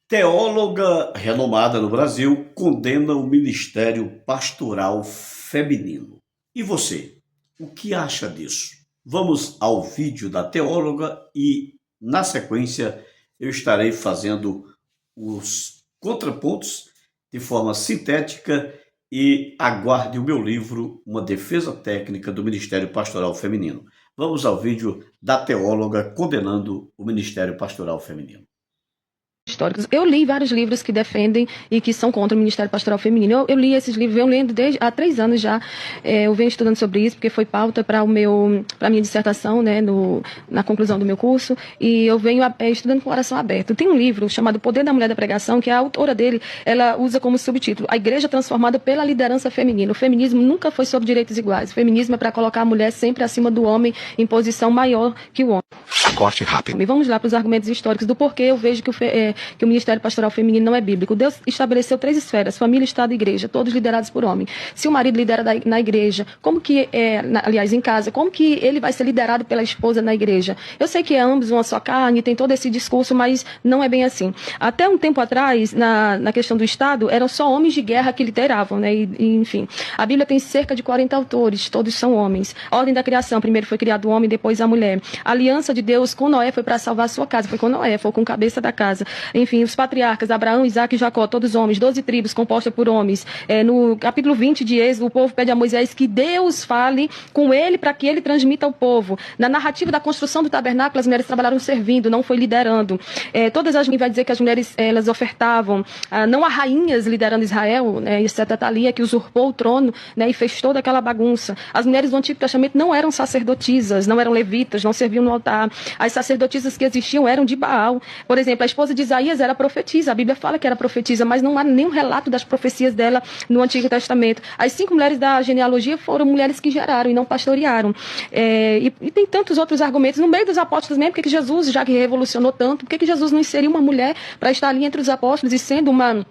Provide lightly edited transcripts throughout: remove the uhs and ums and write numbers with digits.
Teóloga renomada no Brasil condena o ministério pastoral feminino. E você, o que acha disso? Vamos ao vídeo da teóloga e, na sequência, eu estarei fazendo os contrapontos de forma sintética e aguarde o meu livro, Uma Defesa Técnica do Ministério Pastoral Feminino. Vamos ao vídeo da teóloga condenando o Ministério Pastoral Feminino. Históricos. Eu li vários livros que defendem e que são contra o Ministério Pastoral Feminino. Eu li esses livros, eu lendo desde há 3 anos já. Eu venho estudando sobre isso, porque foi pauta para a minha dissertação, né, na conclusão do meu curso, e eu venho estudando com o coração aberto. Tem um livro chamado Poder da Mulher da Pregação, que a autora dele, ela usa como subtítulo A Igreja Transformada pela Liderança Feminina. O feminismo nunca foi sobre direitos iguais. O feminismo é para colocar a mulher sempre acima do homem, em posição maior que o homem. Corte rápido. E vamos lá para os argumentos históricos do porquê eu vejo que o Ministério Pastoral Feminino não é bíblico. Deus estabeleceu 3 esferas: família, Estado e igreja, todos liderados por homem. Se o marido lidera na igreja, como que aliás, em casa, como que ele vai ser liderado pela esposa na igreja? Eu sei que é ambos uma só carne, tem todo esse discurso, mas não é bem assim. Até um tempo atrás, na questão do Estado, eram só homens de guerra que lideravam, né? Enfim, a Bíblia tem cerca de 40 autores, todos são homens. A ordem da criação, primeiro foi criado o homem, depois a mulher. A aliança de Deus com Noé foi para salvar a sua casa, foi com Noé, foi com a cabeça da casa. Enfim, os patriarcas, Abraão, Isaac e Jacó, todos homens, 12 tribos compostas por homens. No capítulo 20 de Êxodo, o povo pede a Moisés que Deus fale com ele para que ele transmita ao povo. Na narrativa da construção do tabernáculo, as mulheres trabalharam servindo, não foi liderando. Todas as vai dizer que as mulheres elas ofertavam, não há rainhas liderando Israel, né, exceto a Thalia, que usurpou o trono, né, e fez toda aquela bagunça. As mulheres do Antigo Testamento não eram sacerdotisas, não eram levitas, não serviam no altar. As sacerdotisas que existiam eram de Baal. Por exemplo, a esposa de Isaías era profetisa. A Bíblia fala que era profetisa, mas não há nenhum relato das profecias dela no Antigo Testamento. As 5 mulheres da genealogia foram mulheres que geraram e não pastorearam. E tem tantos outros argumentos. No meio dos apóstolos mesmo, porque Jesus, já que revolucionou tanto, por que Jesus não inseriu uma mulher para estar ali entre os apóstolos e sendo uma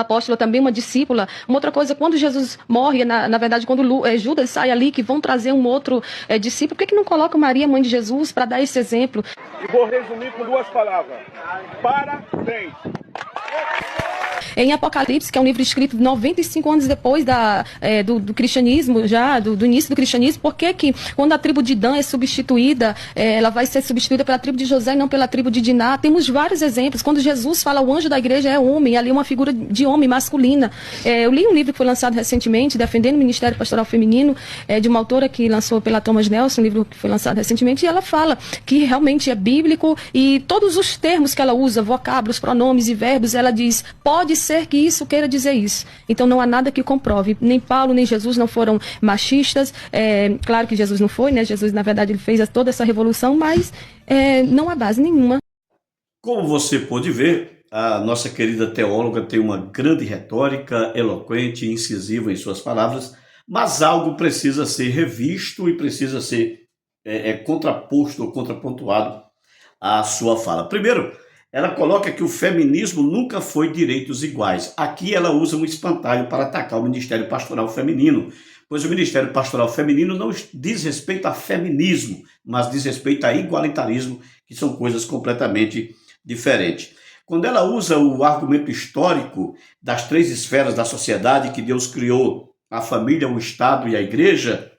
apóstola também, uma discípula? Uma outra coisa, quando Jesus morre, na verdade, quando Judas sai ali, que vão trazer um outro discípulo, por que não coloca Maria, mãe de Jesus, para dar esse exemplo? E vou resumir com 2 palavras: parabéns. Em Apocalipse, que é um livro escrito 95 anos depois do cristianismo, já do início do cristianismo, por que quando a tribo de Dan é substituída, ela vai ser substituída pela tribo de José e não pela tribo de Diná? Temos vários exemplos. Quando Jesus fala o anjo da igreja é homem, ali é uma figura de homem masculina. Eu li um livro que foi lançado recentemente, defendendo o Ministério Pastoral Feminino, de uma autora que lançou pela Thomas Nelson, um livro que foi lançado recentemente, e ela fala que realmente é bíblico, e todos os termos que ela usa, vocábulos, pronomes e verbos, ela diz, pode ser que isso queira dizer isso. Então não há nada que comprove. Nem Paulo, nem Jesus não foram machistas. Claro que Jesus não foi, né? Jesus, na verdade, ele fez toda essa revolução, mas não há base nenhuma. Como você pôde ver, a nossa querida teóloga tem uma grande retórica, eloquente, incisiva em suas palavras, mas algo precisa ser revisto e precisa ser contraposto ou contrapontuado à sua fala. Primeiro, ela coloca que o feminismo nunca foi direitos iguais. Aqui ela usa um espantalho para atacar o Ministério Pastoral Feminino, pois o Ministério Pastoral Feminino não diz respeito a feminismo, mas diz respeito a igualitarismo, que são coisas completamente diferentes. Quando ela usa o argumento histórico das 3 esferas da sociedade que Deus criou, a família, o Estado e a igreja,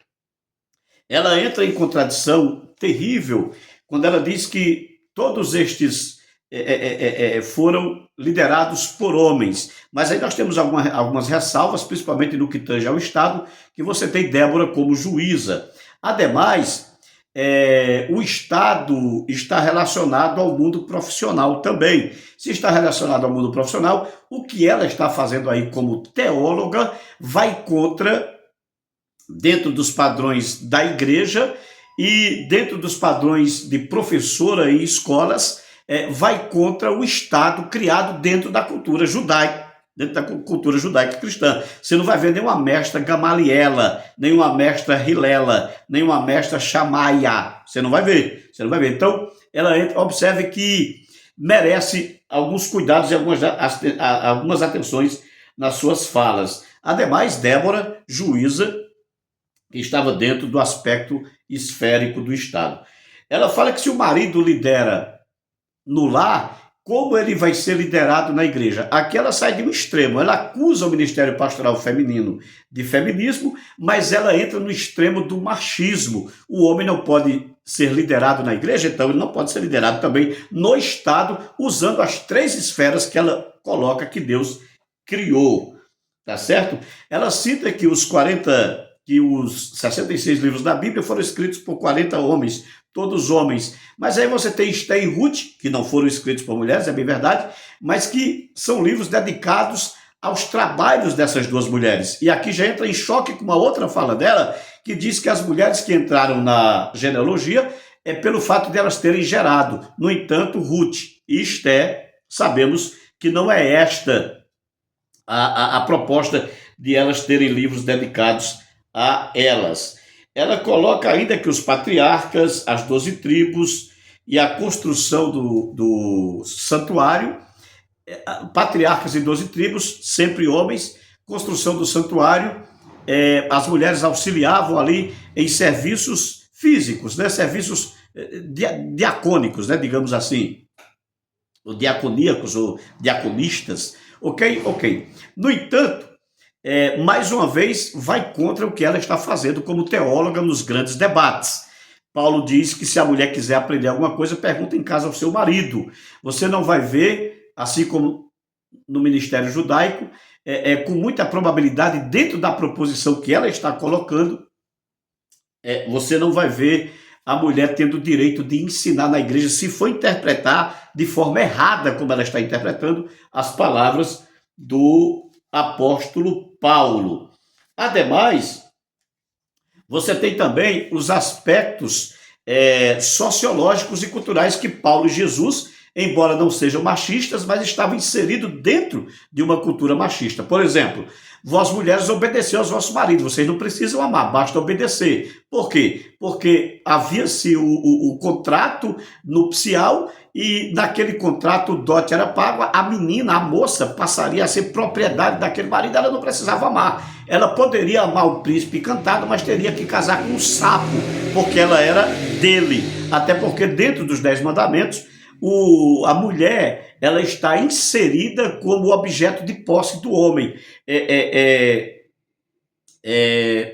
ela entra em contradição terrível quando ela diz que todos estes foram liderados por homens. Mas aí nós temos algumas ressalvas, principalmente no que tange ao Estado, que você tem Débora como juíza. Ademais, o Estado está relacionado ao mundo profissional também. Se está relacionado ao mundo profissional, o que ela está fazendo aí como teóloga vai contra, dentro dos padrões da igreja e dentro dos padrões de professora em escolas, vai contra o Estado criado dentro da cultura judaica, dentro da cultura judaica cristã. Você não vai ver nenhuma mestra Gamaliela, nenhuma mestra Hilela, nenhuma mestra Shamaia. Você não vai ver. Então, ela observe que merece alguns cuidados e algumas atenções nas suas falas. Ademais, Débora, juíza, que estava dentro do aspecto esférico do Estado. Ela fala que se o marido lidera no lar, como ele vai ser liderado na igreja. Aqui ela sai de um extremo, ela acusa o ministério pastoral feminino de feminismo, mas ela entra no extremo do machismo. O homem não pode ser liderado na igreja, então ele não pode ser liderado também no Estado, usando as 3 esferas que ela coloca que Deus criou, tá certo? Ela cita que os 66 livros da Bíblia foram escritos por 40 homens, todos homens. Mas aí você tem Esther e Ruth, que não foram escritos por mulheres, é bem verdade, mas que são livros dedicados aos trabalhos dessas 2 mulheres. E aqui já entra em choque com uma outra fala dela, que diz que as mulheres que entraram na genealogia é pelo fato de elas terem gerado. No entanto, Ruth e Esther, sabemos que não é esta a proposta de elas terem livros dedicados a elas. Ela coloca ainda que os patriarcas, as 12 tribos e a construção do santuário, patriarcas e 12 tribos, sempre homens, construção do santuário, as mulheres auxiliavam ali em serviços físicos, né? Serviços diacônicos, né? Digamos assim, ou diaconíacos ou diaconistas, ok. No entanto, mais uma vez, vai contra o que ela está fazendo como teóloga nos grandes debates. Paulo diz que se a mulher quiser aprender alguma coisa, pergunta em casa ao seu marido. Você não vai ver, assim como no ministério judaico, com muita probabilidade, dentro da proposição que ela está colocando, você não vai ver a mulher tendo o direito de ensinar na igreja, se for interpretar de forma errada, como ela está interpretando, as palavras do apóstolo Paulo. Ademais, você tem também os aspectos sociológicos e culturais que Paulo e Jesus, embora não sejam machistas, mas estavam inseridos dentro de uma cultura machista. Por exemplo, vós mulheres obedeceu aos vossos maridos, vocês não precisam amar, basta obedecer. Por quê? Porque havia-se o contrato nupcial e naquele contrato o dote era pago, a menina, a moça, passaria a ser propriedade daquele marido, ela não precisava amar. Ela poderia amar o príncipe encantado, mas teria que casar com um sapo, porque ela era dele. Até porque dentro dos 10 mandamentos, a mulher, ela está inserida como objeto de posse do homem.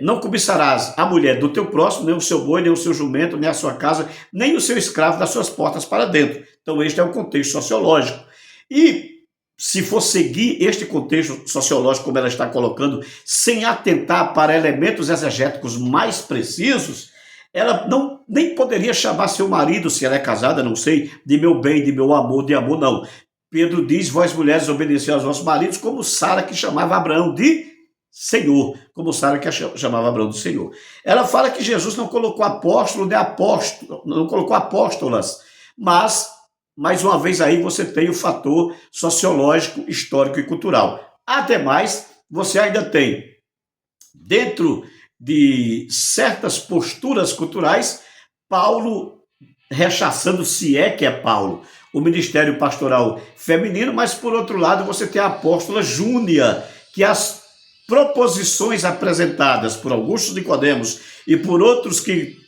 Não cobiçarás a mulher do teu próximo, nem o seu boi, nem o seu jumento, nem a sua casa, nem o seu escravo das suas portas para dentro. Então este é o contexto sociológico. E se for seguir este contexto sociológico como ela está colocando, sem atentar para elementos exegéticos mais precisos, ela nem poderia chamar seu marido, se ela é casada, não sei, de meu bem, de meu amor, de amor, não. Pedro diz, vós mulheres obedeceu aos vossos maridos, como Sara que chamava Abraão de Senhor, como Sara que chamava Abraão de Senhor. Ela fala que Jesus não colocou apóstolo nem apóstolo, não colocou apóstolas, mas, mais uma vez aí você tem o fator sociológico, histórico e cultural. Ademais, você ainda tem, dentro de certas posturas culturais, Paulo rechaçando, se é que é Paulo, o ministério pastoral feminino, mas por outro lado você tem a apóstola Júnia, que as proposições apresentadas por Augusto Nicodemos e por outros que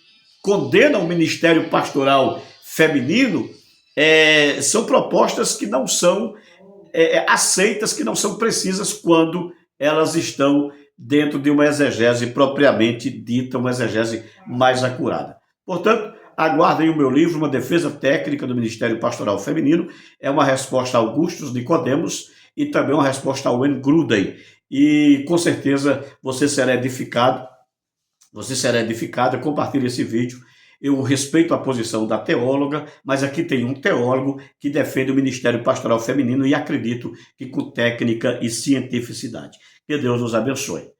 condenam o ministério pastoral feminino são propostas que não são aceitas, que não são precisas quando elas estão dentro de uma exegese propriamente dita, uma exegese mais acurada. Portanto, aguardem o meu livro, Uma Defesa Técnica do Ministério Pastoral Feminino. É uma resposta a Augusto Nicodemos e também uma resposta a Wayne Gruden. E com certeza você será edificado, compartilhe esse vídeo. Eu respeito a posição da teóloga, mas aqui tem um teólogo que defende o Ministério Pastoral Feminino e acredito que com técnica e cientificidade. Que Deus nos abençoe.